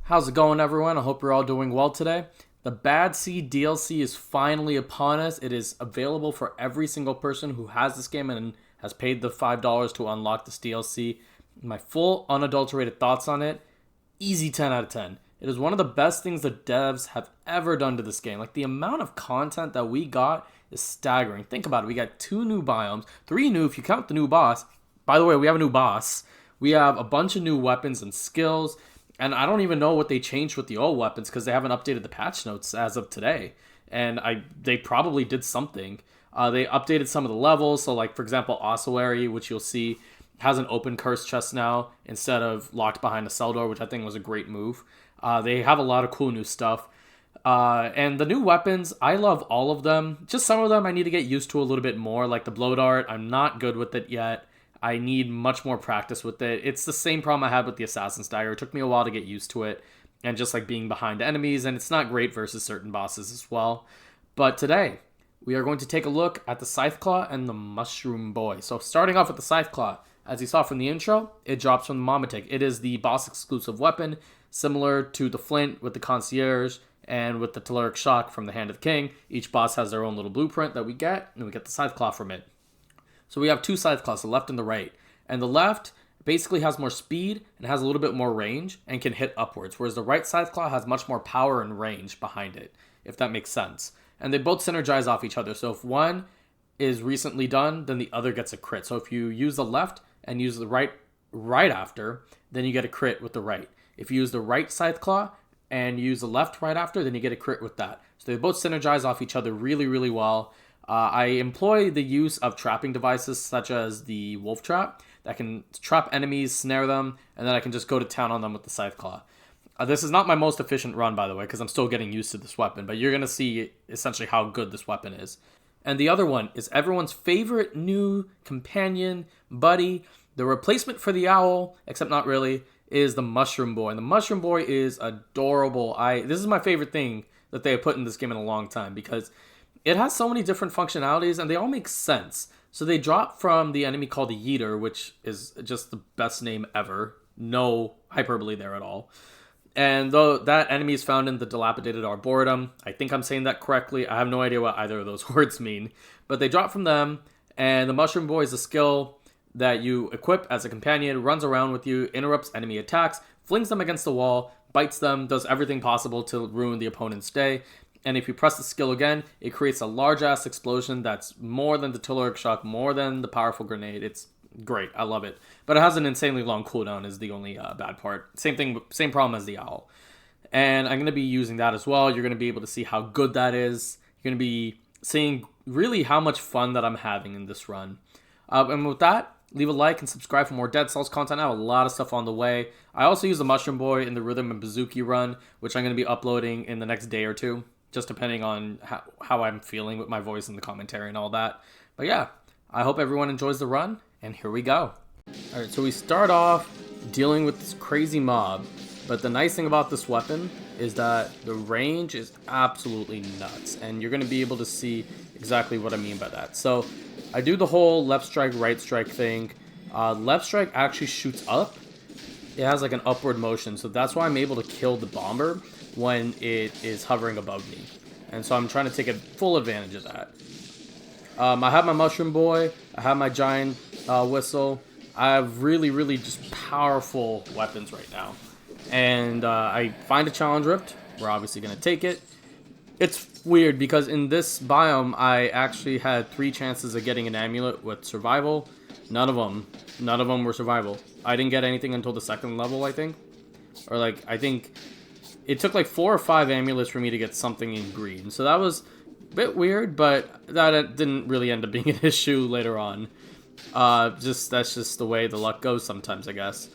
How's it going, everyone? I hope you're all doing well today. The Bad Seed DLC is finally upon us. It is available for every single person who has this game and has paid the $5 to unlock this DLC. My full, unadulterated thoughts on it, easy 10 out of 10. It is one of the best things the devs have ever done to this game. Like, the amount of content that we got is staggering. Think about it. We got 2 new biomes, 3 new if you count the new boss. By the way, we have a new boss. We have a bunch of new weapons and skills. And I don't even know what they changed with the old weapons because they haven't updated the patch notes as of today. And they probably did something. They updated some of the levels. So, like, for example, Ossuary, which you'll see, has an open curse chest now instead of locked behind a cell door, which I think was a great move. They have a lot of cool new stuff. And the new weapons, I love all of them. Just some of them I need to get used to a little bit more. Like the blow dart, I'm not good with it yet. I need much more practice with it. It's the same problem I had with the Assassin's Dagger. It took me a while to get used to it, and just like being behind enemies, and it's not great versus certain bosses as well. But today, we are going to take a look at the Scythe Claw and the Mushroom Boy. So starting off with the Scythe Claw, as you saw from the intro, it drops from the Mama Tick. It is the boss exclusive weapon, similar to the Flint with the Concierge and with the Telluric Shock from the Hand of the King. Each boss has their own little blueprint that we get, and we get the Scythe Claw from it. So we have 2 Scythe Claws, the left and the right. And the left basically has more speed and has a little bit more range and can hit upwards, whereas the right Scythe Claw has much more power and range behind it, if that makes sense. And they both synergize off each other. So if one is recently done, then the other gets a crit. So if you use the left and use the right after, then you get a crit with the right. If you use the right Scythe Claw and use the left right after, then you get a crit with that. So they both synergize off each other really, really well. I employ the use of trapping devices such as the Wolf Trap that can trap enemies, snare them, and then I can just go to town on them with the Scythe Claw. This is not my most efficient run, by the way, because I'm still getting used to this weapon, but you're going to see essentially how good this weapon is. And the other one is everyone's favorite new companion, buddy, the replacement for the owl, except not really, is the Mushroom Boy. And the Mushroom Boy is adorable. This is my favorite thing that they have put in this game in a long time, because it has so many different functionalities, and they all make sense. So they drop from the enemy called the Yeeter, which is just the best name ever. No hyperbole there at all. And though that enemy is found in the Dilapidated Arboretum, I think I'm saying that correctly. I have no idea what either of those words mean. But they drop from them, and the Mushroom Boy is a skill that you equip as a companion, runs around with you, interrupts enemy attacks, flings them against the wall, bites them, does everything possible to ruin the opponent's day. And if you press the skill again, it creates a large-ass explosion that's more than the Telluric Shock, more than the powerful grenade. It's great. I love it. But it has an insanely long cooldown is the only bad part. Same problem as the Owl. And I'm going to be using that as well. You're going to be able to see how good that is. You're going to be seeing really how much fun that I'm having in this run. And with that, leave a like and subscribe for more Dead Cells content. I have a lot of stuff on the way. I also use the Mushroom Boy in the Rhythm and Bazooki run, which I'm going to be uploading in the next day or two, just depending on how I'm feeling with my voice and the commentary and all that. But yeah, I hope everyone enjoys the run, and here we go. Alright, so we start off dealing with this crazy mob, but the nice thing about this weapon is that the range is absolutely nuts, and you're going to be able to see exactly what I mean by that. So I do the whole left strike, right strike thing. Left strike actually shoots up. It has like an upward motion, so that's why I'm able to kill the bomber when it is hovering above me. And so I'm trying to take full advantage of that. I have my Mushroom Boy. I have my Giant Whistle. I have really, really just powerful weapons right now. And I find a Challenge Rift. We're obviously going to take it. It's weird because in this biome, I actually had 3 chances of getting an amulet with survival. None of them were survival. I didn't get anything until the 2nd level, I think. Or like, I think it took like 4 or 5 amulets for me to get something in green. So that was a bit weird, but that didn't really end up being an issue later on. That's just the way the luck goes sometimes, I guess.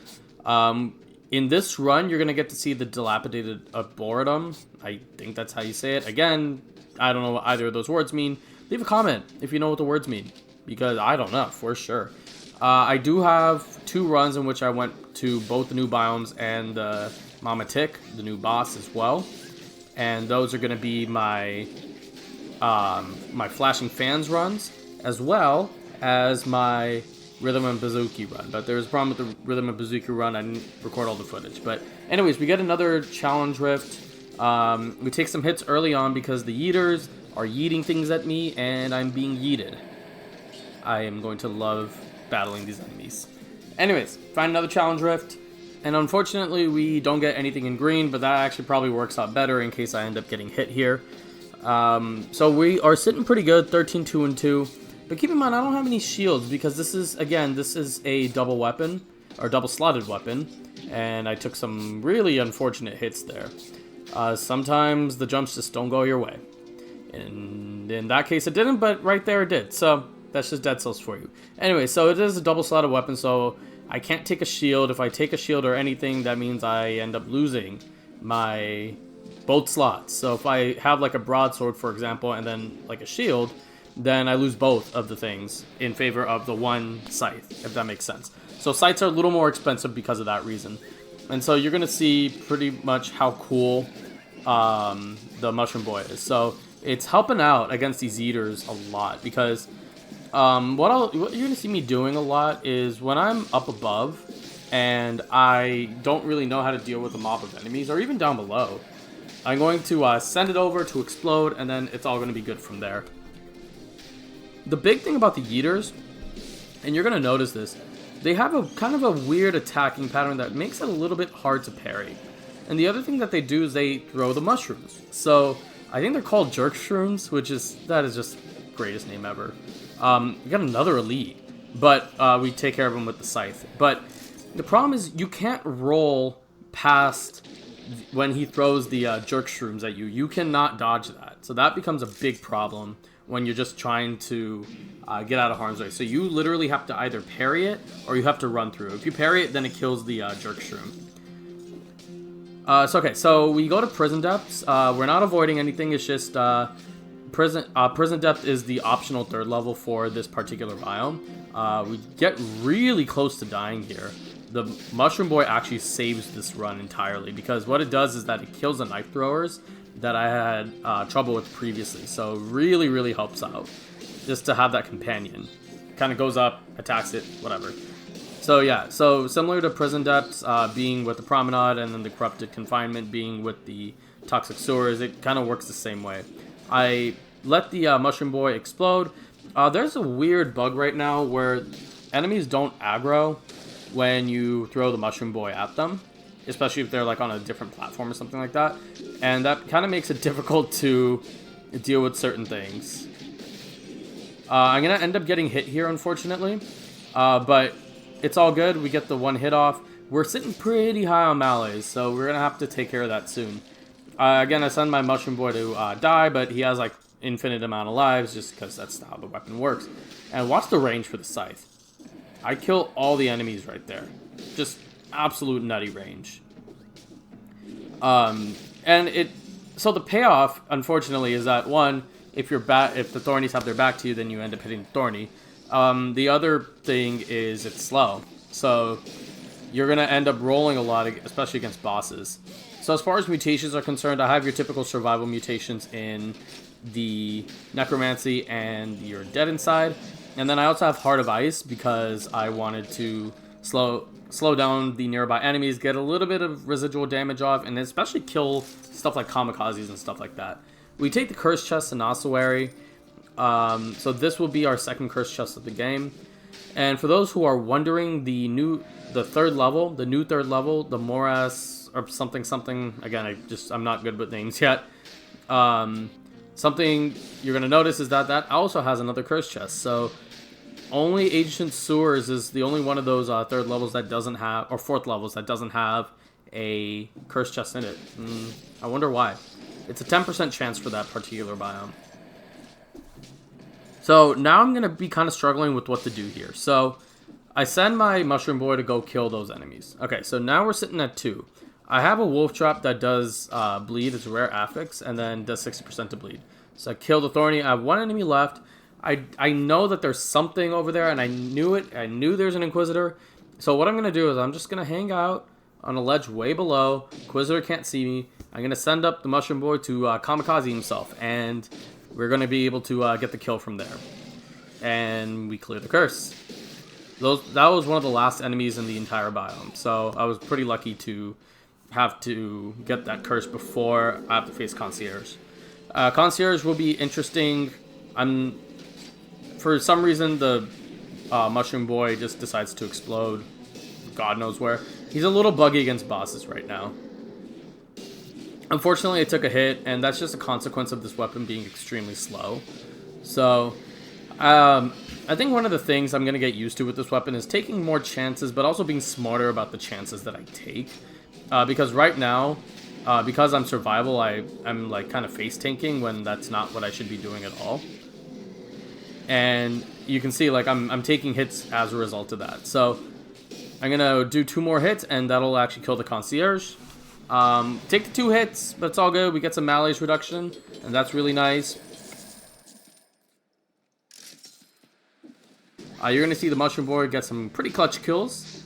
In this run, you're going to get to see the Dilapidated Arboretum. I think that's how you say it. Again, I don't know what either of those words mean. Leave a comment if you know what the words mean, because I don't know for sure. I do have 2 runs in which I went to both the new biomes and the Mama Tick, the new boss as well. And those are going to be my my Flashing Fans runs, as well as my Rhythm and Bazooki run. But there was a problem with the Rhythm and Bazooki run. I didn't record all the footage. But anyways, we get another challenge rift. We take some hits early on because the yeeters are yeeting things at me, and I'm being yeeted. I am going to love battling these enemies. Anyways, find another challenge rift. And unfortunately, we don't get anything in green, but that actually probably works out better in case I end up getting hit here. So we are sitting pretty good, 13, 2, and 2. But keep in mind, I don't have any shields because this is a double weapon, or double slotted weapon. And I took some really unfortunate hits there. Sometimes the jumps just don't go your way. And in that case, it didn't, but right there it did. So that's just Dead Cells for you. Anyway, so it is a double slotted weapon, so I can't take a shield. If I take a shield or anything, that means I end up losing my both slots. So if I have like a broadsword, for example, and then like a shield, then I lose both of the things in favor of the one scythe, if that makes sense. So scythes are a little more expensive because of that reason. And so you're going to see pretty much how cool the Mushroom Boy is. So it's helping out against these eaters a lot because what you're going to see me doing a lot is when I'm up above and I don't really know how to deal with a mob of enemies, or even down below, I'm going to send it over to explode, and then it's all going to be good from there. The big thing about the yeeters, and you're going to notice this, they have a kind of a weird attacking pattern that makes it a little bit hard to parry. And the other thing that they do is they throw the mushrooms. So I think they're called jerk shrooms, that is just the greatest name ever. We got another elite, but we take care of him with the scythe. But the problem is you can't roll past when he throws the jerk shrooms at you. You cannot dodge that. So that becomes a big problem when you're just trying to get out of harm's way. So you literally have to either parry it or you have to run through. If you parry it, then it kills the jerk shroom. So we go to Prison Depths. We're not avoiding anything. It's just Prison Depth is the optional third level for this particular biome. We get really close to dying here. The Mushroom Boy actually saves this run entirely because what it does is that it kills the knife throwers that I had trouble with previously. So really, really helps out just to have that companion. Kind of goes up, attacks it, whatever. So yeah, so similar to Prison Depths being with the Promenade and then the Corrupted Confinement being with the Toxic Sewers, it kind of works the same way. I let the Mushroom Boy explode. There's a weird bug right now where enemies don't aggro when you throw the Mushroom Boy at them, especially if they're like on a different platform or something like that. And that kind of makes it difficult to deal with certain things. I'm going to end up getting hit here, unfortunately. But it's all good. We get the one hit off. We're sitting pretty high on melees, so we're going to have to take care of that soon. Again, I send my Mushroom Boy to die, but he has like infinite amount of lives just because that's how the weapon works. And watch the range for the scythe. I kill all the enemies right there. Just absolute nutty range. So the payoff, unfortunately, is that one, if the Thornies have their back to you, then you end up hitting the Thorny. The other thing is it's slow. So you're going to end up rolling a lot, especially against bosses. So as far as mutations are concerned, I have your typical survival mutations in the Necromancy and your Dead Inside. And then I also have Heart of Ice because I wanted to slow down the nearby enemies, get a little bit of residual damage off, and especially kill stuff like kamikazes and stuff like that. We take the Curse Chest and Ossuary. So this will be our second Curse Chest of the game. And for those who are wondering, the new third level, the Morass or something. Again, I'm not good with names yet. Something you're gonna notice is that also has another Curse Chest. So only Ancient Sewers is the only one of those third levels that doesn't have, or fourth levels that doesn't have a Curse Chest in it. I wonder why. It's a 10% chance for that particular biome. So now I'm going to be kind of struggling with what to do here. So I send my Mushroom Boy to go kill those enemies. Okay, so now we're sitting at 2. I have a Wolf Trap that does bleed. It's a rare affix, and then does 60% to bleed. So I kill the Thorny. I have 1 enemy left. I know that there's something over there, and I knew it. I knew there's an Inquisitor. So what I'm going to do is I'm just going to hang out on a ledge way below. Inquisitor can't see me. I'm going to send up the Mushroom Boy to kamikaze himself, and we're going to be able to get the kill from there. And we clear the curse. that was one of the last enemies in the entire biome. So I was pretty lucky to have to get that curse before I have to face Concierge. Concierge will be interesting. For some reason, the Mushroom Boy just decides to explode. God knows where. He's a little buggy against bosses right now. Unfortunately, I took a hit, and that's just a consequence of this weapon being extremely slow. So, I think one of the things I'm going to get used to with this weapon is taking more chances, but also being smarter about the chances that I take. Because right now, because I'm survival, I'm like kind of face tanking when that's not what I should be doing at all. And you can see like I'm taking hits as a result of that. So I'm gonna do 2 more hits, and that'll actually kill the Concierge. Take the 2 hits, but it's all good. We get some malaise reduction, and that's really nice. You're gonna see the Mushroom Boy get some pretty clutch kills.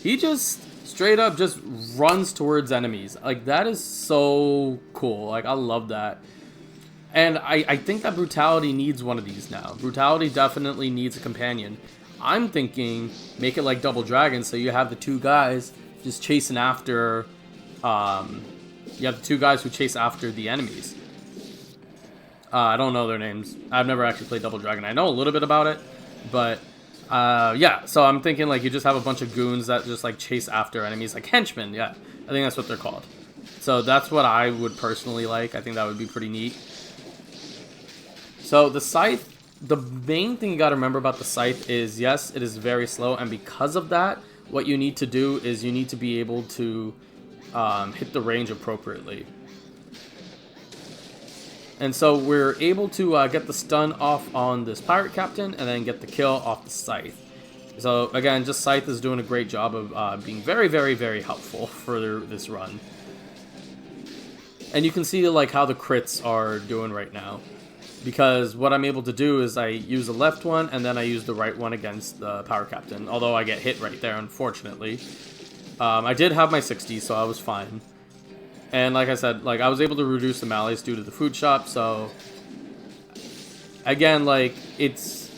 He just straight up just runs towards enemies. Like, that is so cool. Like, I love that. And I think that Brutality needs one of these now. Brutality definitely needs a companion. I'm thinking make it like Double Dragon, so you have the 2 guys just chasing after... you have the 2 guys who chase after the enemies. I don't know their names. I've never actually played Double Dragon. I know a little bit about it, but... yeah, so I'm thinking like you just have a bunch of goons that just like chase after enemies, like henchmen. Yeah, I think that's what they're called. So that's what I would personally like. I think that would be pretty neat. So the scythe, the main thing you got to remember about the scythe is, yes, it is very slow, and because of that, what you need to do is you need to be able to hit the range appropriately. And so we're able to get the stun off on this pirate captain, and then get the kill off the scythe. So again, just Scythe is doing a great job of being very, very, very helpful for this run. And you can see like how the crits are doing right now. Because what I'm able to do is I use the left one, and then I use the right one against the power captain. Although I get hit right there, unfortunately. I did have my 60, so I was fine. And like I said, like I was able to reduce the malaise due to the food shop, so... Again, like, it's...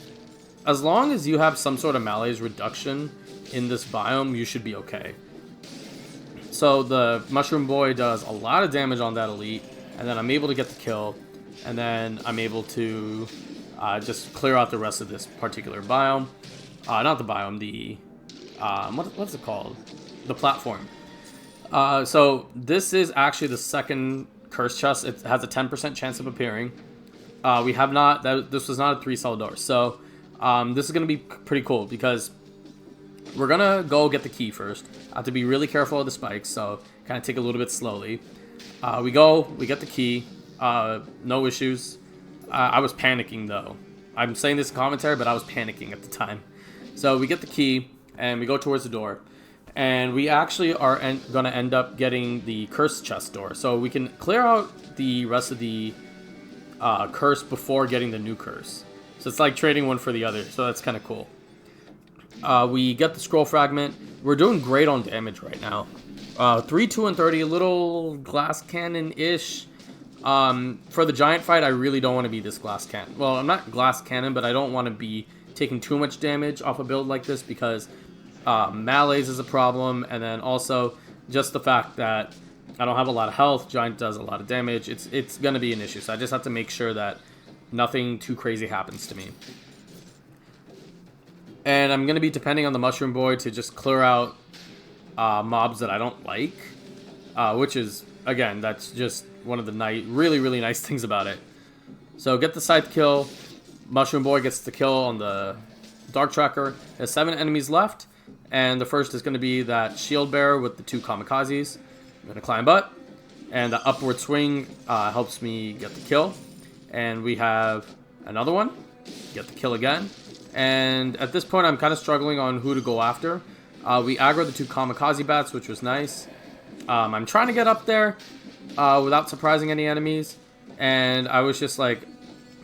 As long as you have some sort of malaise reduction in this biome, you should be okay. So the Mushroom Boy does a lot of damage on that elite, and then I'm able to get the kill. And then I'm able to just clear out the rest of this particular biome. Not the biome, the... what's it called? The platform. So this is actually the second curse chest. It has a 10% chance of appearing. We have not... This was not a 3-cell door. So this is going to be pretty cool because we're going to go get the key first. I have to be really careful of the spikes, so kind of take a little bit slowly. We get the key. No issues. I was panicking though. I'm saying this in commentary, but I was panicking at the time. So we get the key and we go towards the door, and we actually are gonna end up getting the curse chest door, so we can clear out the rest of the curse before getting the new curse. So it's like trading one for the other. So that's kind of cool. We get the scroll fragment. We're doing great on damage right now. 3, 2, and 30. A little glass cannon-ish. For the giant fight, I really don't want to be this glass cannon. Well, I'm not glass cannon, but I don't want to be taking too much damage off a build like this because malaise is a problem, and then also just the fact that I don't have a lot of health. Giant does a lot of damage. It's going to be an issue, so I just have to make sure that nothing too crazy happens to me. And I'm going to be depending on the Mushroom Boy to just clear out mobs that I don't like, which is, again, that's just one of the really, really nice things about it. So get the scythe kill. Mushroom Boy gets the kill on the Dark Tracker. There's 7 enemies left, and the first is going to be that shield bearer with the 2 kamikazes. I'm going to climb up, and the upward swing helps me get the kill. And we have another one. Get the kill again. And at this point, I'm kind of struggling on who to go after. We aggro the 2 kamikaze bats, which was nice. I'm trying to get up there without surprising any enemies. And I was just like,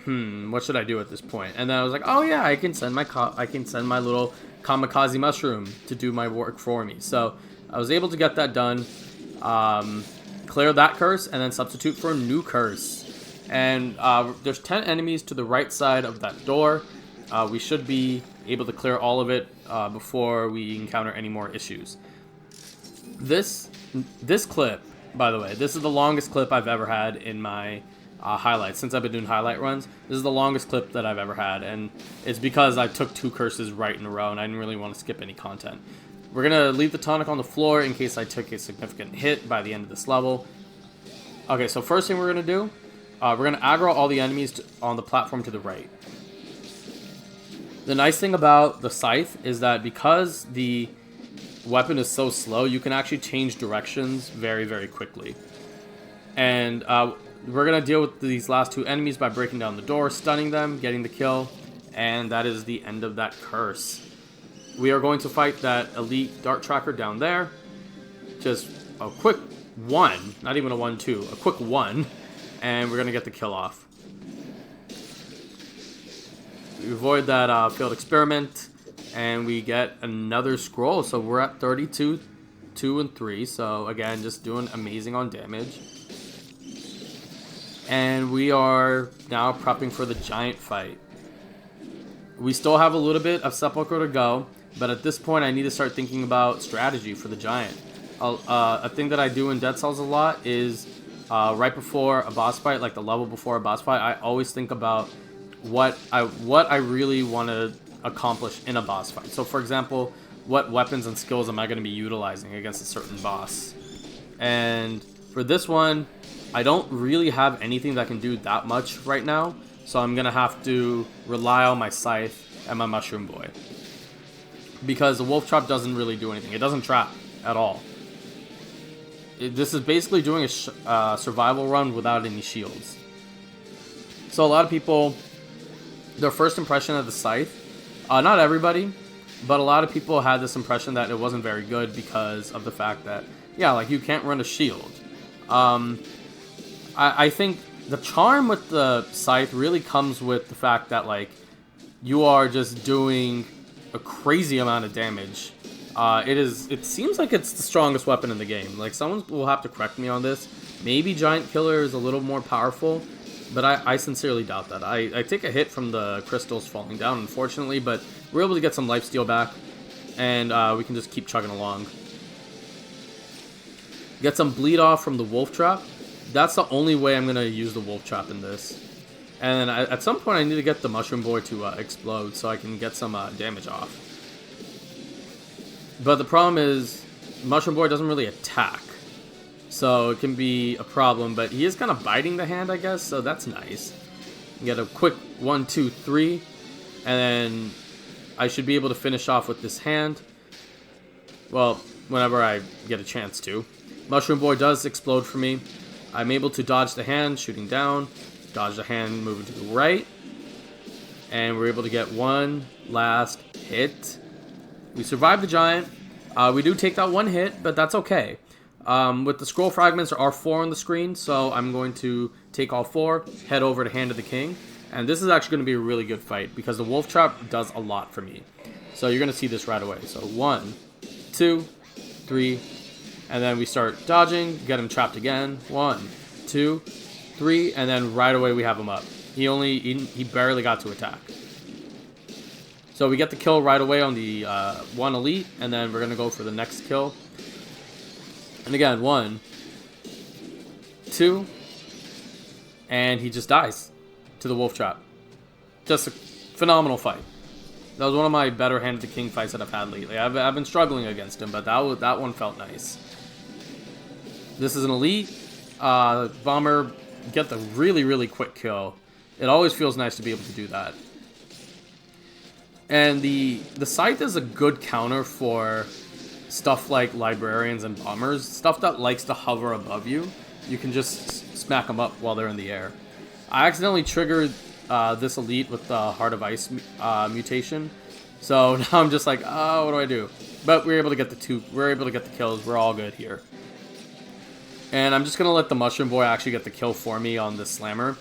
what should I do at this point? And then I was like, oh yeah, I can send my little kamikaze mushroom to do my work for me. So I was able to get that done. Clear that curse, and then substitute for a new curse. And there's 10 enemies to the right side of that door. We should be able to clear all of it before we encounter any more issues. This clip, by the way, this is the longest clip I've ever had in my highlights. Since I've been doing highlight runs, this is the longest clip that I've ever had, and it's because I took 2 curses right in a row, and I didn't really want to skip any content. We're going to leave the tonic on the floor in case I took a significant hit by the end of this level. Okay, so first thing we're going to do, we're going to aggro all the enemies on the platform to the right. The nice thing about the scythe is that because the weapon is so slow, you can actually change directions very, very quickly. And we're going to deal with these last 2 enemies by breaking down the door, stunning them, getting the kill, and that is the end of that curse. We are going to fight that elite dart tracker down there. Just a quick 1, not even a 1-2, a quick 1, and we're going to get the kill off. We avoid that failed experiment, and we get another scroll, so we're at 32, 2, and 3, so again, just doing amazing on damage. And we are now prepping for the giant fight. We still have a little bit of Sepulchre to go, but at this point I need to start thinking about strategy for the giant. A thing that I do in Dead Cells a lot is right before a boss fight, like the level before a boss fight, I always think about what I really want to accomplish in a boss fight. So for example, what weapons and skills am I going to be utilizing against a certain boss? And for this one, I don't really have anything that can do that much right now, so I'm going to have to rely on my scythe and my mushroom boy. Because the wolf trap doesn't really do anything. It doesn't trap at all. This is basically doing a survival run without any shields. So a lot of people, their first impression of the scythe, not everybody, but a lot of people had this impression that it wasn't very good because of the fact that, yeah, like you can't run a shield. I think the charm with the scythe really comes with the fact that like you are just doing a crazy amount of damage. It seems like it's the strongest weapon in the game. Like someone will have to correct me on this. Maybe Giant Killer is a little more powerful, but I sincerely doubt that. I take a hit from the crystals falling down, unfortunately, but we're able to get some lifesteal back, and we can just keep chugging along. Get some bleed off from the wolf trap. That's the only way I'm going to use the wolf trap in this. And then at some point I need to get the mushroom boy to explode so I can get some damage off. But the problem is, mushroom boy doesn't really attack. So it can be a problem, but he is kind of biting the hand, I guess, so that's nice. Get a quick 1, 2, 3, and then I should be able to finish off with this hand. Well, whenever I get a chance to. Mushroom boy does explode for me. I'm able to dodge the hand, shooting down, dodge the hand, moving to the right, and we're able to get one last hit. We survive the giant. We do take that 1 hit, but that's okay. With the scroll fragments, there are 4 on the screen, so I'm going to take all 4, head over to Hand of the King, and this is actually going to be a really good fight because the wolf trap does a lot for me. So you're going to see this right away. So 1, 2, 3, and then we start dodging, get him trapped again. 1, 2, 3, and then right away we have him up. He barely got to attack. So we get the kill right away on the 1 elite, and then we're going to go for the next kill. And again, 1, 2, and he just dies to the wolf trap. Just a phenomenal fight. That was one of my better Hand of the King fights that I've had lately. I've been struggling against him, but that one felt nice. This is an elite. Bomber, get the really, really quick kill. It always feels nice to be able to do that. And the scythe is a good counter for stuff like librarians and bombers. Stuff that likes to hover above you. You can just smack them up while they're in the air. I accidentally triggered this elite with the Heart of Ice mutation. So now I'm just like, oh, what do I do? But we're able to get the kills. We're all good here. And I'm just going to let the Mushroom Boy actually get the kill for me on this slammer.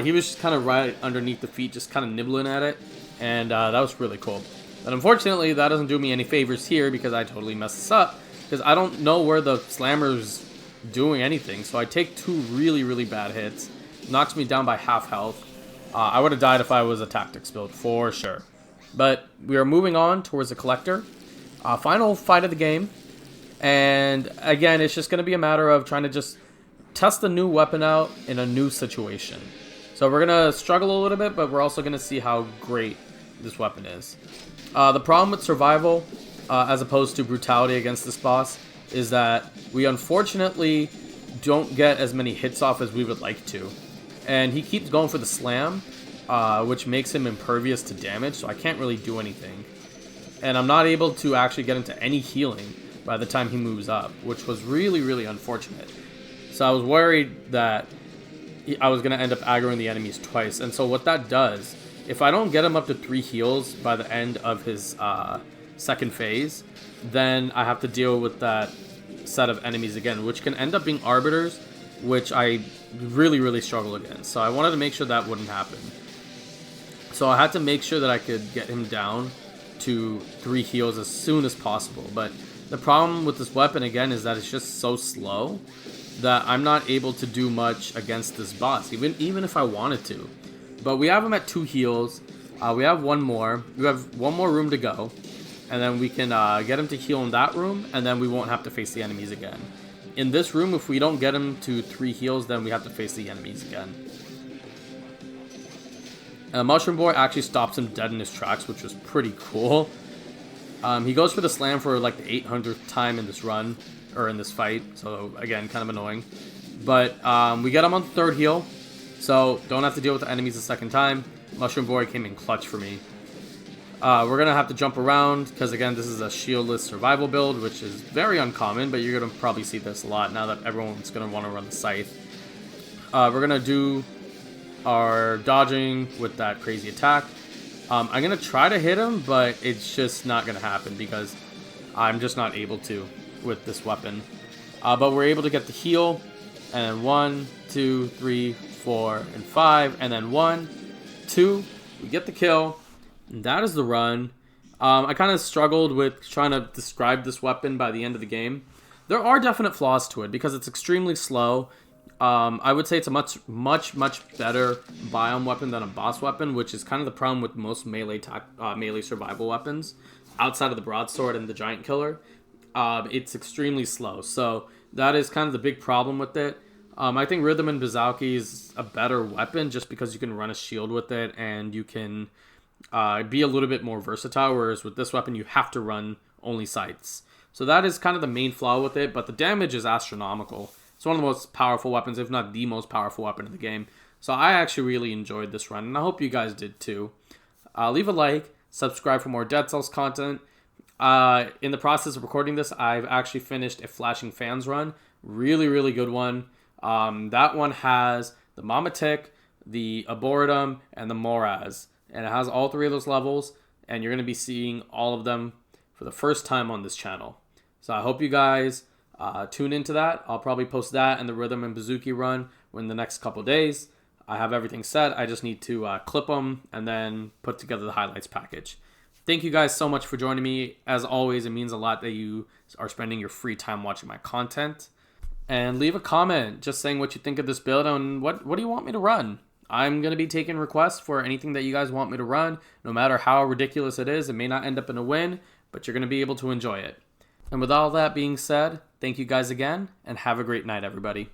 He was just kind of right underneath the feet, just kind of nibbling at it. And that was really cool. But unfortunately, that doesn't do me any favors here because I totally messed this up. Because I don't know where the slammer's doing anything. So I take 2 really, really bad hits. Knocks me down by half health. I would have died if I was a tactics build, for sure. But we are moving on towards the collector. Final fight of the game. And again, it's just going to be a matter of trying to just test the new weapon out in a new situation. So we're going to struggle a little bit, but we're also going to see how great this weapon is. The problem with survival, as opposed to brutality against this boss, is that we unfortunately don't get as many hits off as we would like to. And he keeps going for the slam, which makes him impervious to damage, so I can't really do anything. And I'm not able to actually get into any healing by the time he moves up, which was really, really unfortunate. So I was worried that I was going to end up aggroing the enemies twice. And so what that does, if I don't get him up to 3 heals by the end of his second phase, then I have to deal with that set of enemies again, which can end up being arbiters, which I really, really struggle against. So I wanted to make sure that wouldn't happen. So I had to make sure that I could get him down to 3 heals as soon as possible. But the problem with this weapon, again, is that it's just so slow that I'm not able to do much against this boss, even if I wanted to. But we have him at 2 heals. We have one more. We have one more room to go. And then we can get him to heal in that room, and then we won't have to face the enemies again. In this room, if we don't get him to 3 heals, then we have to face the enemies again. Mushroom Boy actually stops him dead in his tracks, which was pretty cool. He goes for the slam for like the 800th time in this run, or in this fight, so again, kind of annoying. But we get him on the 3rd heal, so don't have to deal with the enemies a second time. Mushroom Boy came in clutch for me. We're going to have to jump around, because again, this is a shieldless survival build, which is very uncommon, but you're going to probably see this a lot now that everyone's going to want to run the scythe. We're going to do our dodging with that crazy attack. I'm going to try to hit him, but it's just not going to happen because I'm just not able to with this weapon. But we're able to get the heal, and then 1, 2, 3, 4, and 5, and then 1, 2, we get the kill. And that is the run. I kind of struggled with trying to describe this weapon by the end of the game. There are definite flaws to it because it's extremely slow. I would say it's a much better biome weapon than a boss weapon, which is kind of the problem with most melee survival weapons. Outside of the broadsword and the giant killer, it's extremely slow. So that is kind of the big problem with it. I think Rhythm and Bazooki is a better weapon just because you can run a shield with it and you can be a little bit more versatile, whereas with this weapon you have to run only scythes. So that is kind of the main flaw with it, but the damage is astronomical. It's one of the most powerful weapons, if not the most powerful weapon in the game. So I actually really enjoyed this run, and I hope you guys did too. Leave a like, subscribe for more Dead Cells content. In the process of recording this, I've actually finished a Flashing Fans run. Really, really good one. That one has the Mamatic, the Arboretum, and the Moraz. And it has all 3 of those levels, and you're going to be seeing all of them for the first time on this channel. So I hope you guys tune into that. I'll probably post that and the Rhythm and Bazooki run in the next couple days. I have everything set. I just need to clip them and then put together the highlights package. Thank you guys so much for joining me. As always, it means a lot that you are spending your free time watching my content. And leave a comment just saying what you think of this build and what do you want me to run. I'm going to be taking requests for anything that you guys want me to run. No matter how ridiculous it is, it may not end up in a win, but you're going to be able to enjoy it. And with all that being said, thank you guys again, and have a great night, everybody.